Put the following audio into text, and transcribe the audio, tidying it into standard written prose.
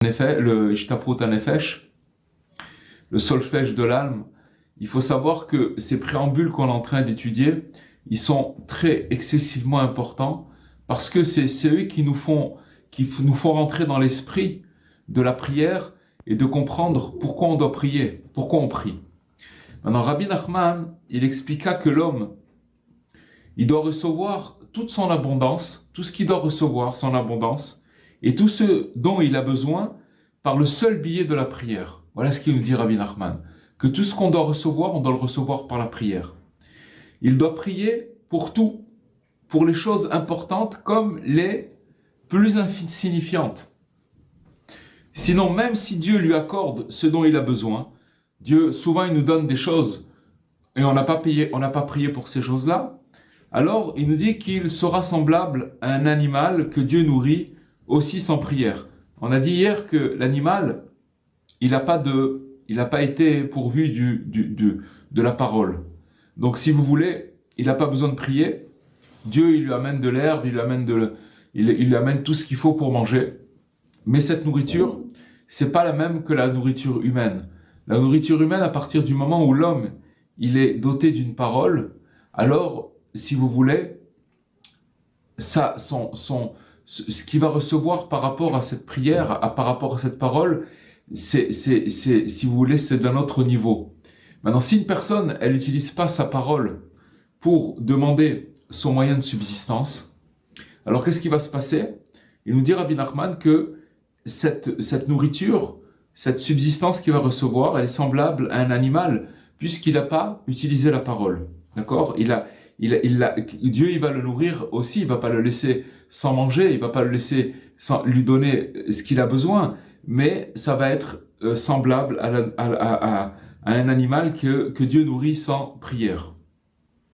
En effet, le Ishtaprut HaNefesh, le solfège de l'âme, il faut savoir que ces préambules qu'on est en train d'étudier, ils sont très excessivement importants parce que c'est eux qui nous font rentrer dans l'esprit de la prière et de comprendre pourquoi on doit prier, pourquoi on prie. Maintenant, Rabbi Nachman, il expliqua que l'homme, il doit recevoir toute son abondance, tout ce qu'il doit recevoir, son abondance, et tout ce dont il a besoin par le seul biais de la prière. Voilà ce qu'il nous dit Rabbi Nachman, que tout ce qu'on doit recevoir, on doit le recevoir par la prière. Il doit prier pour tout, pour les choses importantes comme les plus insignifiantes. Sinon, même si Dieu lui accorde ce dont il a besoin, Dieu, souvent, il nous donne des choses et on n'a pas prié pour ces choses-là, alors il nous dit qu'il sera semblable à un animal que Dieu nourrit aussi sans prière. On a dit hier que l'animal, il n'a pas été pourvu de la parole. Donc si vous voulez, il n'a pas besoin de prier. Dieu, il lui amène de l'herbe, il lui amène tout ce qu'il faut pour manger. Mais cette nourriture, c'est pas la même que la nourriture humaine. La nourriture humaine, à partir du moment où l'homme, il est doté d'une parole, alors, si vous voulez, ce qu'il va recevoir par rapport à cette prière, par rapport à cette parole, si vous voulez, c'est d'un autre niveau. Maintenant, si une personne, elle n'utilise pas sa parole pour demander son moyen de subsistance, alors qu'est-ce qui va se passer? Il nous dit Rabbi Nachman que cette nourriture, cette subsistance qu'il va recevoir, elle est semblable à un animal, puisqu'il n'a pas utilisé la parole. D'accord? Dieu, il va le nourrir aussi, il ne va pas le laisser sans manger, il ne va pas le laisser sans lui donner ce qu'il a besoin, mais ça va être semblable à un animal que Dieu nourrit sans prière.